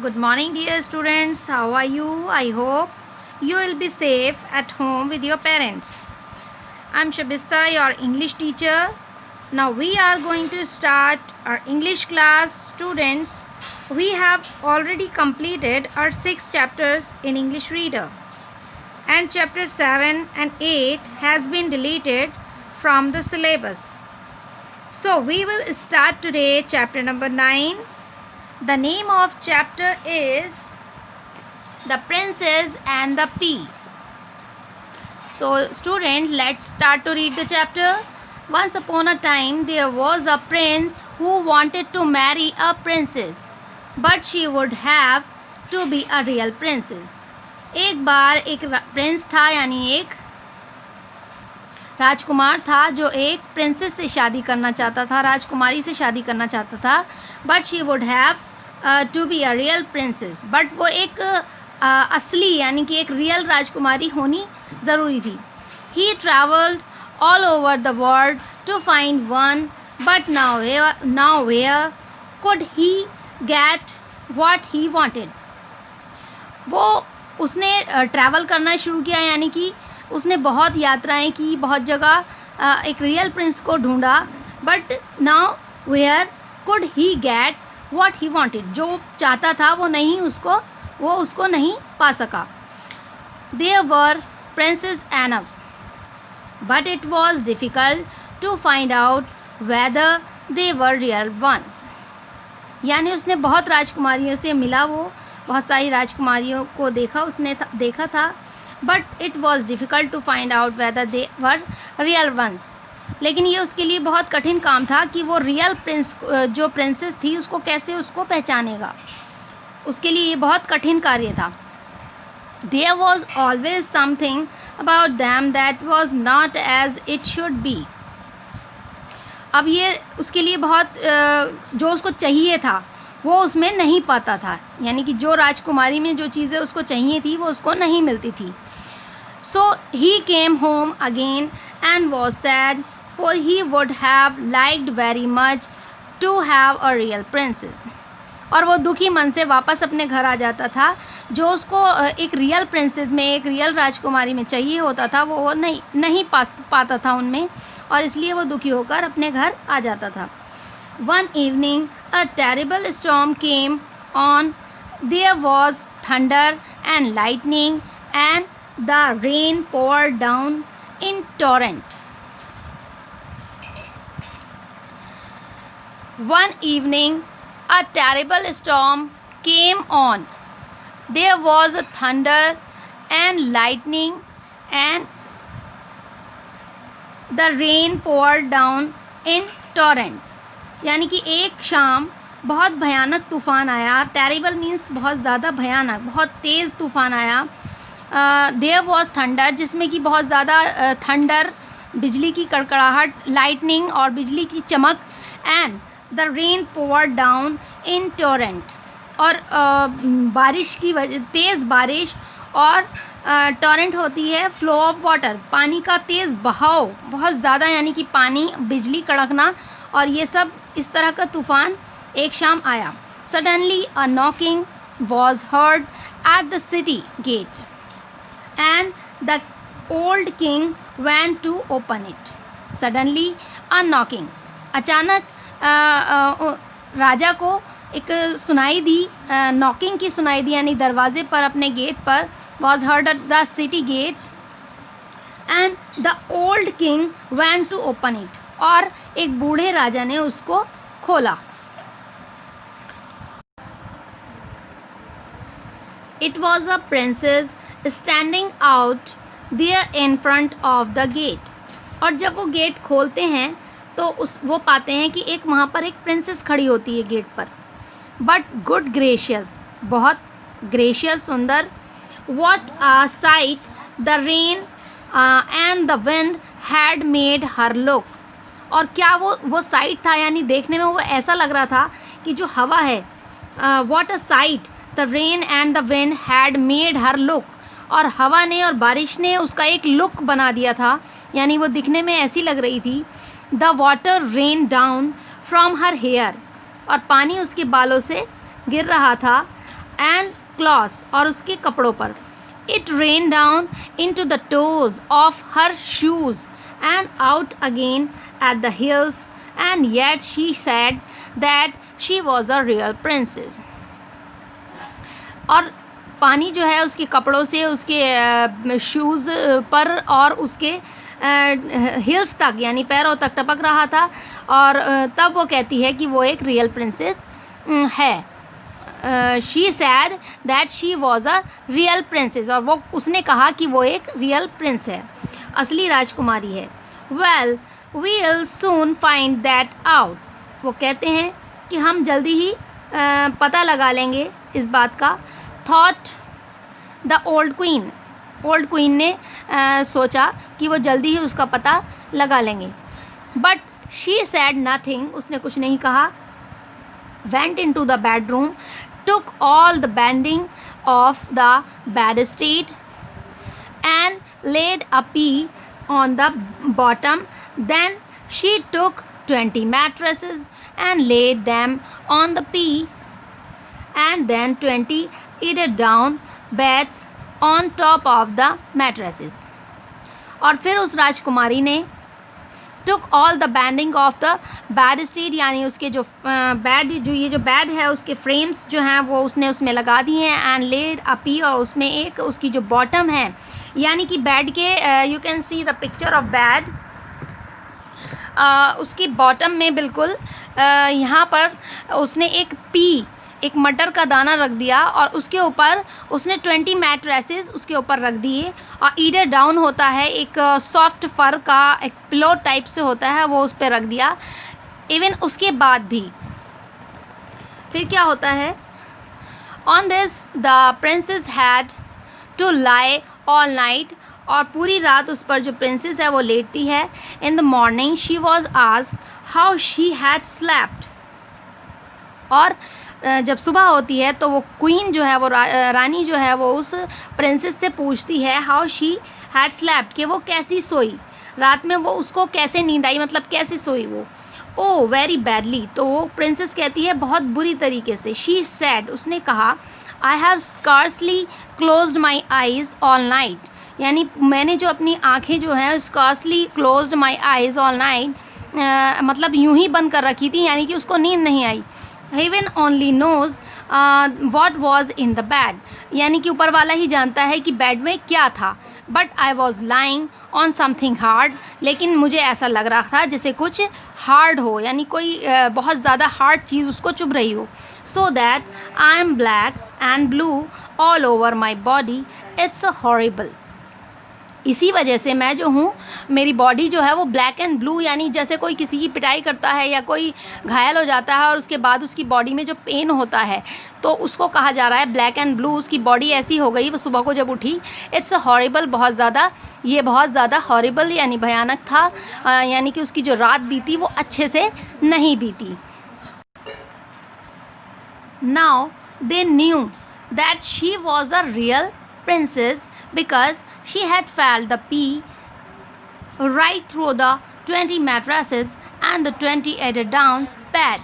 Good morning, dear students. How are you? I hope you will be safe at home with your parents. I'm Shabista, your English teacher. Now we are going to start our English class. Students, we have already completed our 6 chapters in English Reader. And chapter 7 and 8 has been deleted from the syllabus. So we will start today chapter number 9. The name of chapter is The Princess and the Pea. So student, let's start to read the chapter. Once upon a time there was a prince who wanted to marry a princess, but she would have to be a real princess. एक बार एक Prince था, यानी एक राजकुमार था जो एक princess से शादी करना चाहता था, राजकुमारी से शादी करना चाहता था. But she would have to be a real princess, but वो एक असली यानी कि एक रियल राजकुमारी होनी ज़रूरी थी. He travelled all over the world to find one, but now where could he get what he wanted. वो उसने ट्रैवल करना शुरू किया, यानी कि उसने बहुत यात्राएं की, बहुत जगह एक रियल प्रिंस को ढूंढा. But now where could he get what he wanted. जो चाहता था वो उसको नहीं पा सका. There were princesses enough, but it was difficult to find out whether they were real ones. यानी उसने बहुत राजकुमारियों से मिला, वो बहुत सारी राजकुमारियों को देखा था, but it was difficult to find out whether they were real ones. लेकिन ये उसके लिए बहुत कठिन काम था कि वो रियल प्रिंस जो प्रिंसेस थी उसको कैसे उसको पहचानेगा. उसके लिए ये बहुत कठिन कार्य था. There was always something about them that was not as it should be. अब ये उसके लिए बहुत जो उसको चाहिए था वो उसमें नहीं पाता था, यानी कि जो राजकुमारी में जो चीज़ें उसको चाहिए थी वो उसको नहीं मिलती थी. So he came home again and was sad, for he would have liked very much to have a real princess. और वो दुखी मन से वापस अपने घर आ जाता था. जो उसको एक रियल प्रिंसेस में, एक रियल राजकुमारी में चाहिए होता था वो नहीं पाता था उनमें, और इसलिए वो दुखी होकर अपने घर आ जाता था. One evening, a terrible storm came on. There was thunder and lightning, and the rain poured down in torrent. One evening, a terrible storm came on. There was a thunder and lightning, and the rain poured down in torrents. यानी कि एक शाम बहुत भयानक तूफ़ान आया. Terrible means बहुत ज़्यादा भयानक, बहुत तेज़ तूफ़ान आया. देयर वॉज थंडर, जिसमें कि बहुत ज़्यादा थंडर, बिजली की कड़कड़ाहट, लाइटनिंग और बिजली की चमक, and the rain poured down in torrent. और बारिश की वजह, तेज़ बारिश, और टोरेंट होती है फ्लो ऑफ वाटर, पानी का तेज़ बहाव बहुत ज़्यादा, यानी कि पानी, बिजली कड़कना, और ये सब इस तरह का तूफ़ान एक शाम आया. Suddenly a knocking was heard at the city gate and the old king went to open it. Suddenly a knocking, अचानक राजा को एक सुनाई दी, नॉकिंग की सुनाई दी, यानी दरवाजे पर, अपने गेट पर. Was heard at the city gate and the old king went to open it. और एक बूढ़े राजा ने उसको खोला. It was a princess standing out there in front of the gate. और जब वो गेट खोलते हैं तो वो पाते हैं कि एक वहाँ पर एक प्रिंसेस खड़ी होती है गेट पर. बट गुड ग्रेशियस, बहुत ग्रेशियस, सुंदर. What a site the rain and the wind had made her look. और क्या वो साइट था, यानी देखने में वो ऐसा लग रहा था कि जो हवा है, what a site the rain and the wind had made her look. और हवा ने और बारिश ने उसका एक लुक बना दिया था, यानी वो दिखने में ऐसी लग रही थी. The water ran down from her hair, और पानी उसके बालों से गिर रहा था. एंड क्लॉथ्स, और उसके कपड़ों पर. It rained down into the toes of her shoes and out again at the heels, and yet she said that she was a real princess. और पानी जो है उसके कपड़ों से उसके शूज़ पर और उसके हिल्स तक यानी पैरों तक टपक रहा था, और तब वो कहती है कि वो एक रियल प्रिंसेस है. She said that she was a real princess, और वो उसने कहा कि वो एक रियल प्रिंस है, असली राजकुमारी है. Well we'll soon find that out, वो कहते हैं कि हम जल्दी ही पता लगा लेंगे इस बात का. थॉट द ओल्ड क्वीन ने सोचा कि वो जल्दी ही उसका पता लगा लेंगे. बट शी सैड नथिंग, उसने कुछ नहीं कहा. Went into the bedroom, took all the bending of the bedstead and laid a pea on the bottom. Then she took 20 mattresses and laid them on the pea, and then 20 eider down beds on top of the mattresses. और फिर उस राजकुमारी ने took all the bending of the bedstead, यानी उसके जो bed ये जो bed है उसके फ्रेम्स जो हैं वो उसने उसमें लगा दिए हैं. एंड लेड अ पी, और उसमें एक उसकी जो बॉटम है यानी कि बेड के you can see the picture of bed, उसकी बॉटम में बिल्कुल यहाँ पर उसने एक मटर का दाना रख दिया, और उसके ऊपर उसने 20 मैट्रेसेस उसके ऊपर रख दिए. और ईडर डाउन होता है एक सॉफ्ट फर का एक पिलो टाइप से होता है, वो उस पर रख दिया. इवन उसके बाद भी फिर क्या होता है, on this the princess had to lie all night, और पूरी रात उस पर जो प्रिंसेस है वो लेटती है. In the morning she was asked how she had slept, और जब सुबह होती है तो वो क्वीन जो है वो रानी जो है वो उस प्रिंसेस से पूछती है हाउ शी हैड स्लेप्ट, कि वो कैसी सोई रात में, वो उसको कैसे नींद आई, मतलब कैसे सोई वो. ओ वेरी बैडली, तो वो प्रिंसेस कहती है बहुत बुरी तरीके से. शी सैड, उसने कहा I have scarcely closed my eyes all night, यानी मैंने जो अपनी आँखें जो हैं स्कार्सली क्लोज्ड माई आइज़ ऑल नाइट, मतलब यूं ही बंद कर रखी थी, यानी कि उसको नींद नहीं आई. Heaven only knows what was in the bed, यानी कि ऊपर वाला ही जानता है कि बेड में क्या था. But I was lying on something hard, लेकिन मुझे ऐसा लग रहा था जैसे कुछ हार्ड हो, यानी कोई बहुत ज़्यादा हार्ड चीज़ उसको चुभ रही हो. So that I am black and blue all over my body, it's horrible, इसी वजह से मैं जो हूँ मेरी बॉडी जो है वो ब्लैक एंड ब्लू, यानी जैसे कोई किसी की पिटाई करता है या कोई घायल हो जाता है और उसके बाद उसकी बॉडी में जो पेन होता है तो उसको कहा जा रहा है ब्लैक एंड ब्लू. उसकी बॉडी ऐसी हो गई वो सुबह को जब उठी. इट्स हॉरिबल, बहुत ज़्यादा, ये बहुत ज़्यादा हॉरिबल यानी भयानक था, यानी कि उसकी जो रात बीती वो अच्छे से नहीं बीती. Now they knew that she was a real princess because she had felt the pea right through the 20 mattresses and the 20 eider downs bed,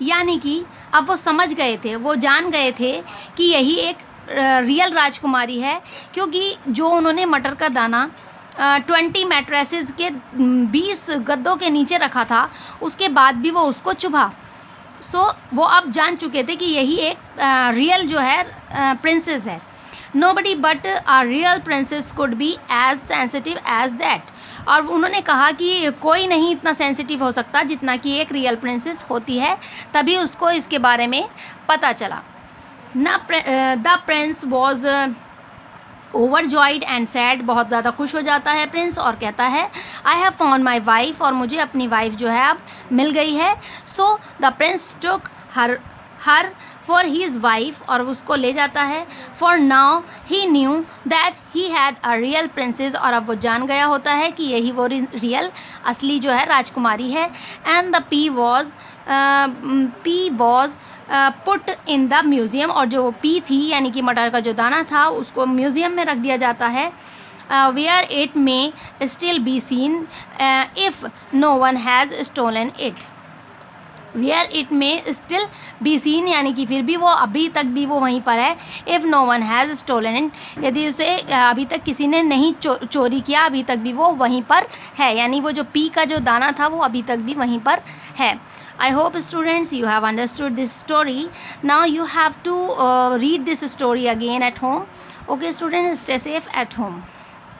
यानी कि अब वो समझ गए थे, वो जान गए थे कि यही एक रियल राजकुमारी है, क्योंकि जो उन्होंने मटर का दाना 20 मैट्रेसेस के 20 गद्दों के नीचे रखा था उसके बाद भी वो उसको चुभा. सो वो अब जान चुके थे कि यही एक रियल जो है प्रिंसेस है. Nobody but a real princess could be as sensitive as that. और उन्होंने कहा कि कोई नहीं इतना सेंसिटिव हो सकता जितना कि एक रियल प्रिंसेस होती है, तभी उसको इसके बारे में पता चला. The Prince was overjoyed and sad, बहुत ज़्यादा खुश हो जाता है प्रिंस और कहता है I have found my wife, और मुझे अपनी वाइफ जो है अब मिल गई है. So the Prince took her for his wife, और उसको ले जाता है. For now he knew that he had a real princess, और अब वो जान गया होता है कि यही वो रियल असली जो है राजकुमारी है. And the P was put in the museum, और जो पी थी यानी कि मटर का जो दाना था उसको म्यूज़ियम में रख दिया जाता है. Where it may still be seen if no one has stolen it, where it may still be seen, यानी कि फिर भी वो अभी तक भी वो वहीं पर है। If no one has stolen it, यदि उसे अभी तक किसी ने नहीं चोरी किया, अभी तक भी वो वहीं पर है, यानी वो जो पी का जो दाना था वो अभी तक भी वहीं पर है। I hope students you have understood this story. Now you have to read this story again at home. Okay students, stay safe at home.